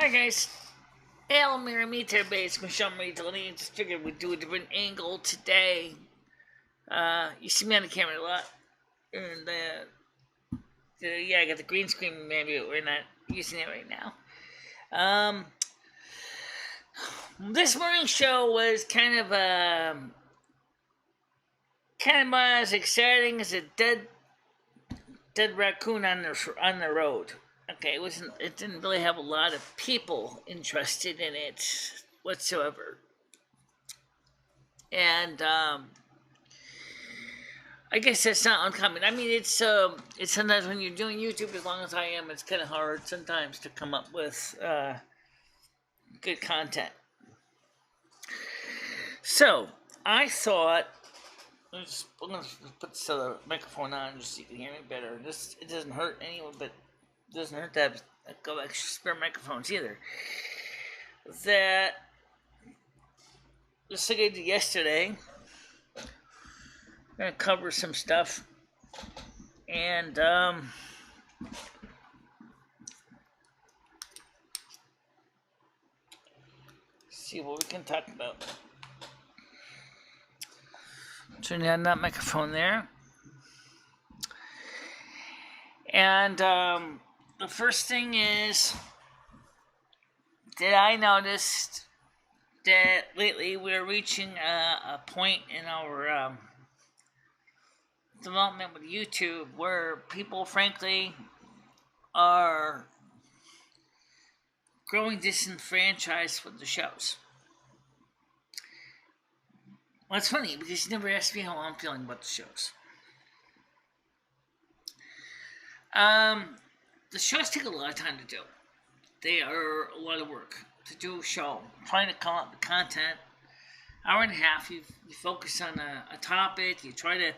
Hi guys, Hail Mary Meet everybody, it's MicheleMarieDalene. Just figured we'd do a different angle today. You see me on the camera a lot. And yeah, I got the green screen maybe, but we're not using it right now. This morning's show was kind of as exciting as a dead raccoon on the road. Okay, it didn't really have a lot of people interested in it whatsoever. And I guess that's not uncommon. I mean, it's sometimes when you're doing YouTube, as long as I am, it's kind of hard sometimes to come up with good content. So I thought, I'm going to put the microphone on just so you can hear me better. It doesn't hurt anyone, but it doesn't hurt to have go extra spare microphones either. That just like I did yesterday, I'm gonna cover some stuff and see what we can talk about. Turn on that microphone there. And the first thing is that I noticed that lately we're reaching a point in our development with YouTube where people, frankly, are growing disenfranchised with the shows. Well, it's funny because you never asked me how I'm feeling about the shows. The shows take a lot of time to do. They are a lot of work to do a show. Trying to come up with content, hour and a half. You focus on a topic. You try to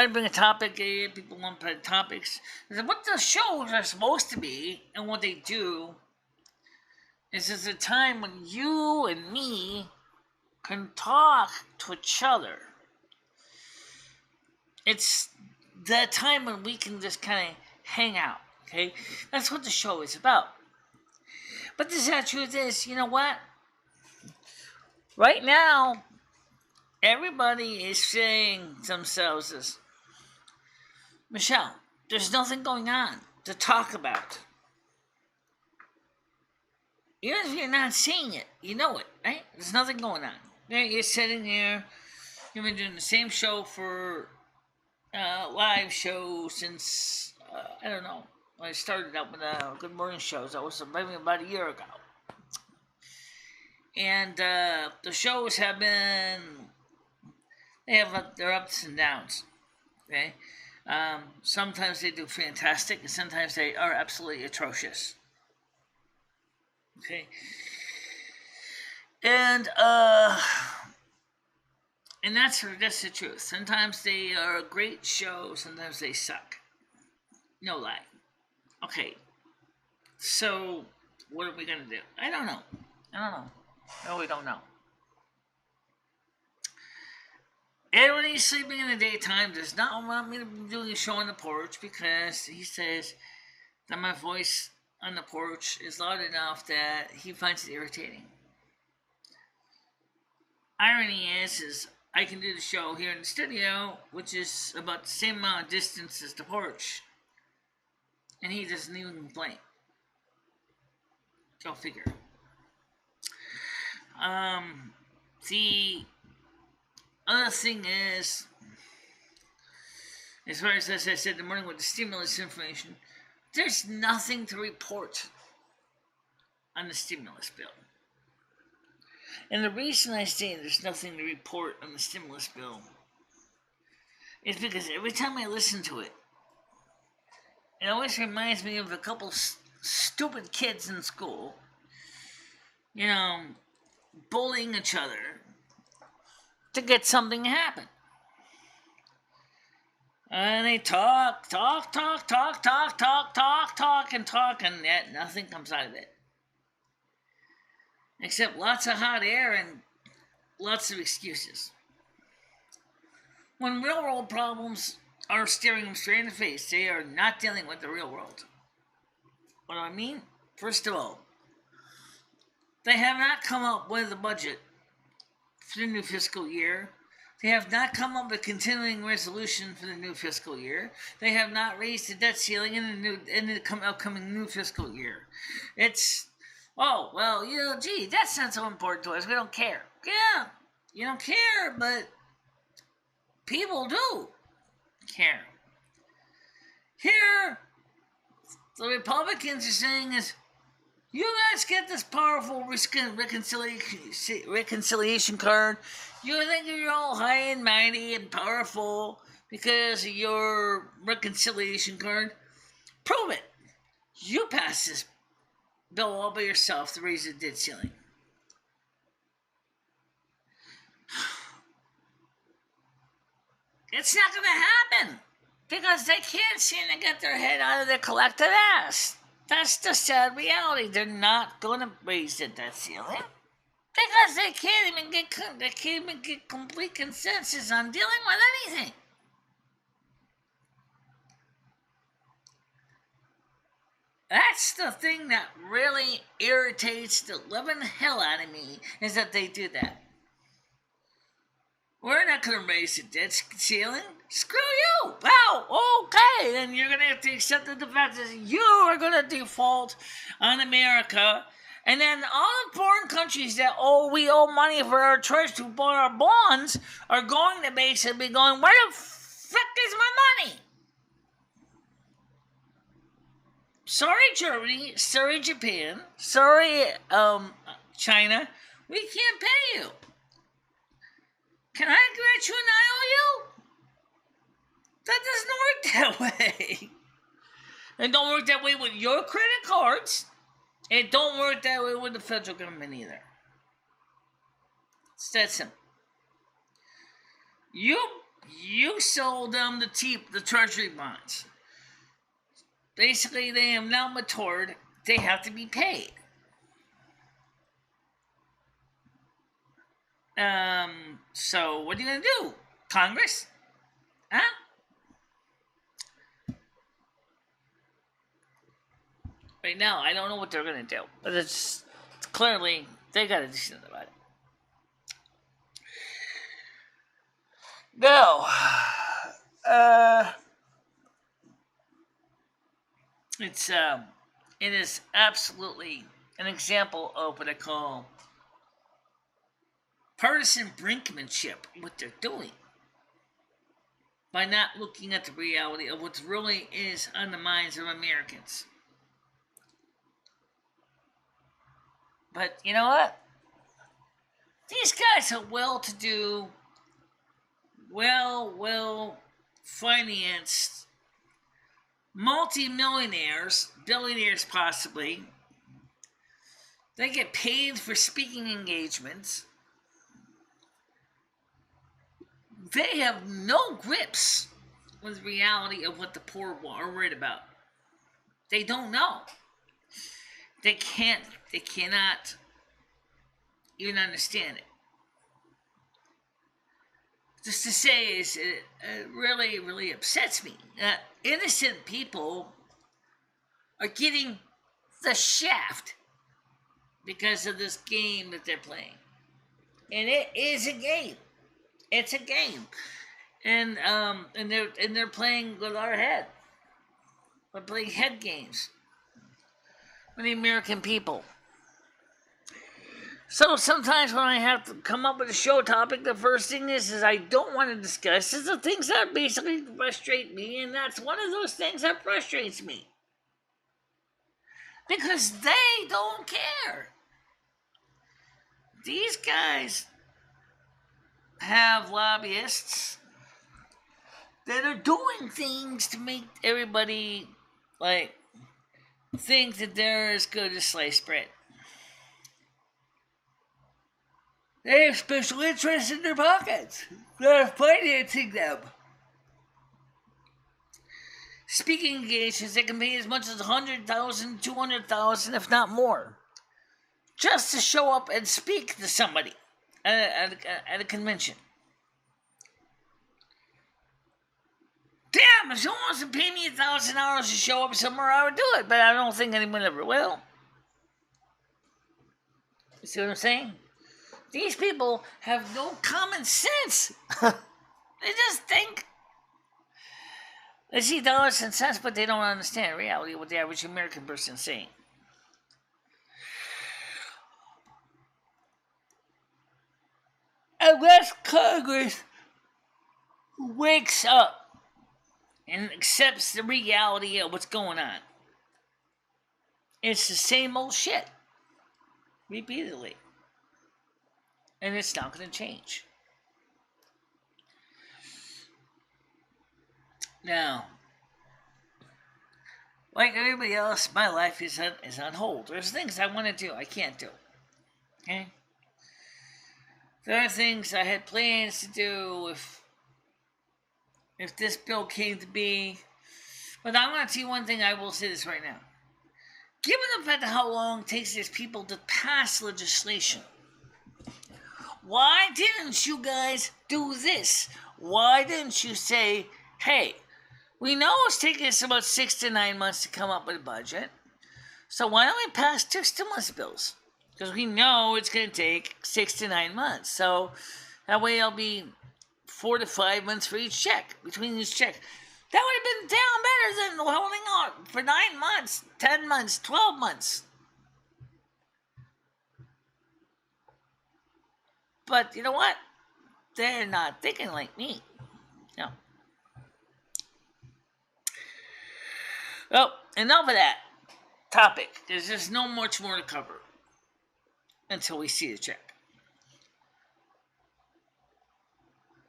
bring a topic. People want to put topics. What the shows are supposed to be, and what they do is there's a time when you and me can talk to each other. It's that time when we can just kind of hang out. Okay, that's what the show is about. But the sad truth is, you know what? Right now, everybody is saying to themselves is, Michelle, there's nothing going on to talk about. Even if you're not seeing it, you know it, right? There's nothing going on. You're sitting here, you've been doing the same show for live show since, I don't know, when I started out with Good Morning shows. That was maybe about a year ago. And the shows have been, they have their ups and downs, okay? Sometimes they do fantastic, and sometimes they are absolutely atrocious. Okay? And that's the truth. Sometimes they are a great show, sometimes they suck. No lie. Okay. So, what are we going to do? I don't know. No, we don't know. Everybody's sleeping in the daytime does not want me to be doing a show on the porch because he says that my voice on the porch is loud enough that he finds it irritating. Irony is I can do the show here in the studio, which is about the same amount of distance as the porch, and he doesn't even complain. Go figure. The other thing is, as far as I said in the morning with the stimulus information, there's nothing to report on the stimulus bill. And the reason I say there's nothing to report on the stimulus bill is because every time I listen to it, it always reminds me of a couple stupid kids in school, bullying each other to get something to happen. And they talk, and yet nothing comes out of it. Except lots of hot air and lots of excuses. When real world problems are staring them straight in the face, they are not dealing with the real world. What do I mean? First of all, They have not come up with a budget for the new fiscal year. They have not come up with a continuing resolution for the new fiscal year. They have not raised the debt ceiling in the upcoming new fiscal year. It's, oh, well, gee, that's not so important to us. We don't care. Yeah, you don't care, but people do care. Here, the Republicans are saying is, you guys get this powerful reconciliation card. You think you're all high and mighty and powerful because of your reconciliation card. Prove it. You pass this bill all by yourself to raise the debt ceiling. It's not going to happen because they can't seem to get their head out of their collective ass. That's the sad reality. They're not going to raise the debt ceiling because they can't even get complete consensus on dealing with anything. That's the thing that really irritates the living hell out of me, is that they do that. We're not going to raise the debt ceiling. Screw you. Wow, okay. Then you're going to have to accept the fact that you are going to default on America. And then all the foreign countries that, we owe money for our troops who bought our bonds are going to basically be going, where the fuck is my money? Sorry, Germany. Sorry, Japan. Sorry, China. We can't pay you. Can I grant you an IOU? That doesn't work that way. It don't work that way with your credit cards. It don't work that way with the federal government either. It's that simple. You sold them the treasury bonds. Basically, they have now matured. They have to be paid. So what are you going to do? Congress? Huh? Right now, I don't know what they're going to do. But it's clearly, they got to do something about it. Now, it is absolutely an example of what I call partisan brinkmanship, what they're doing, by not looking at the reality of what really is on the minds of Americans. But you know what? These guys are well-to-do, well-financed, multi-millionaires, billionaires possibly. They get paid for speaking engagements. They have no grips with the reality of what the poor are worried about. They don't know. They cannot even understand it. Just to say is, it really, really upsets me that innocent people are getting the shaft because of this game that they're playing. And it is a game. It's a game. And they're playing with our head. We're playing head games with the American people. So sometimes when I have to come up with a show topic, the first thing is I don't want to discuss is the things that basically frustrate me, and that's one of those things that frustrates me. Because they don't care. These guys have lobbyists that are doing things to make everybody think that they're as good as sliced bread. They have special interests in their pockets. They're financing them. Speaking engagements, they can pay as much as $100,000, $200,000, if not more, just to show up and speak to somebody at a convention. Damn, if someone wants to pay me $1,000 to show up somewhere, I would do it, but I don't think anyone ever will. You see what I'm saying? These people have no common sense. They just think they see dollars and cents, but they don't understand reality what the average American person is saying. Unless Congress wakes up and accepts the reality of what's going on, it's the same old shit repeatedly, and it's not going to change. Now, like everybody else, my life is on hold. There's things I want to do, I can't do. Okay? There are things I had plans to do if this bill came to be. But I want to see one thing. I will say this right now. Given the fact of how long it takes these people to pass legislation, why didn't you guys do this? Why didn't you say, hey, we know it's taking us about 6 to 9 months to come up with a budget, so why don't we pass 2 stimulus bills? Because we know it's going to take 6 to 9 months. So that way it'll be 4 to 5 months for each check, between each check. That would have been damn better than holding on for 9 months, 10 months, 12 months. But you know what? They're not thinking like me. No. Well, enough of that topic. There's just no much more to cover until we see the check.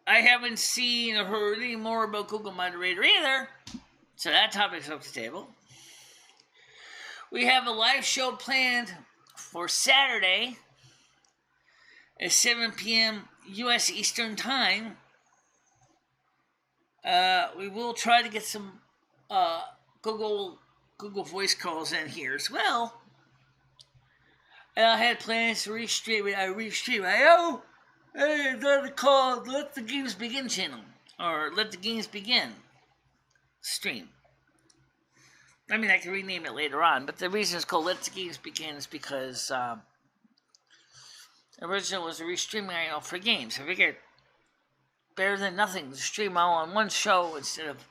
I haven't seen or heard any more about Google Moderator either, so that topic's off the table. We have a live show planned for Saturday at 7 p.m. U.S. Eastern Time. We will try to get some Google voice calls in here as well. And I had plans to restream it. I called Let the Games Begin channel. Or Let the Games Begin stream. I mean, I can rename it later on, but the reason it's called Let the Games Begin is because original was a restreaming for games. I figured better than nothing to stream all on one show instead of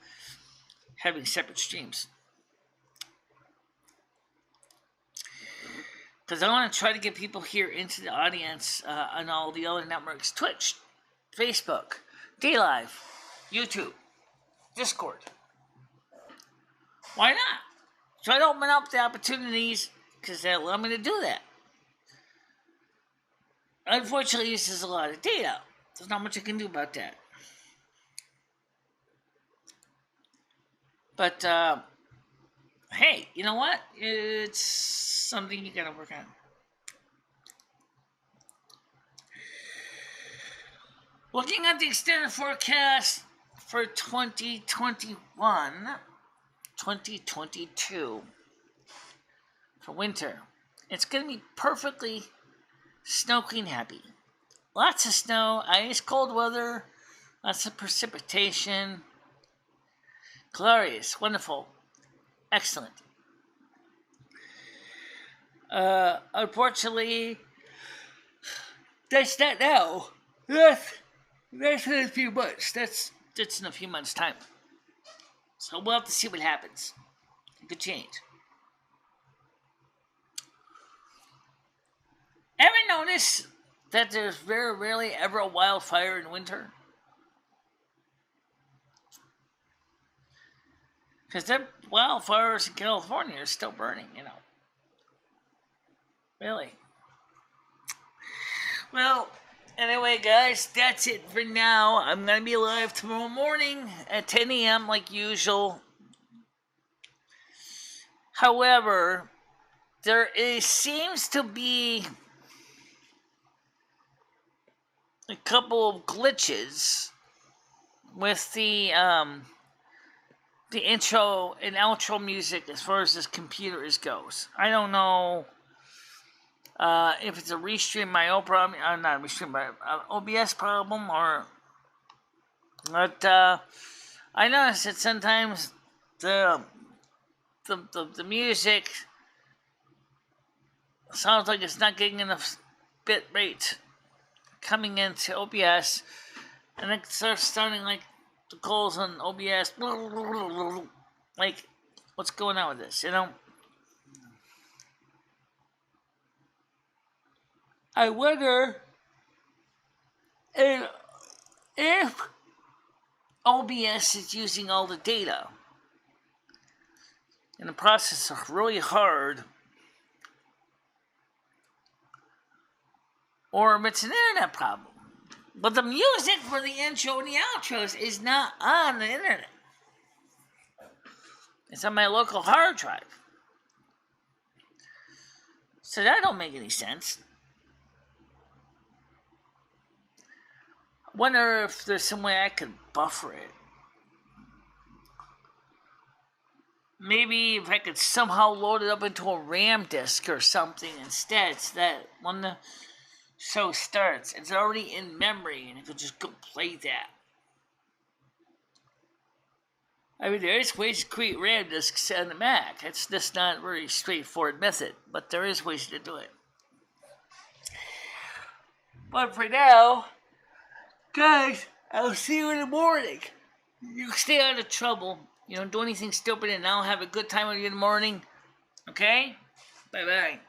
having separate streams. Because I want to try to get people here into the audience on all the other networks. Twitch, Facebook, DLive, YouTube, Discord. Why not? Try to open up the opportunities because they allow me to do that. Unfortunately, this is a lot of data. There's not much I can do about that. But, hey, you know what? It's something you gotta work on. Looking at the extended forecast for 2022, for winter, it's gonna be perfectly snow clean happy. Lots of snow, ice, cold weather, lots of precipitation. Glorious, wonderful, excellent. Unfortunately, that's not now. That's in a few months. That's in a few months' time. So we'll have to see what happens. It could change. Ever notice that there's very rarely ever a wildfire in winter? Because the wildfires in California are still burning, you know. Really. Well, anyway, guys, that's it for now. I'm going to be live tomorrow morning at 10 a.m. like usual. However, seems to be a couple of glitches with the intro and outro music as far as this computer goes. I don't know if it's a Restream My problem, not a Restream My OBS problem, or but I notice that sometimes the music sounds like it's not getting enough bit rate coming into OBS, and it starts sounding like the calls on OBS. Like, what's going on with this? I wonder if OBS is using all the data and the process is really hard, or if it's an internet problem. But the music for the intro and the outros is not on the internet. It's on my local hard drive. So that don't make any sense. I wonder if there's some way I could buffer it. Maybe if I could somehow load it up into a RAM disk or something instead, so that when the show starts, it's already in memory and it could just go play that. I mean, there is ways to create RAM disks on the Mac. It's just not a very straightforward method, but there is ways to do it. But for now, guys, I'll see you in the morning. You stay out of trouble. You don't do anything stupid, and I'll have a good time with you in the morning. Okay? Bye-bye.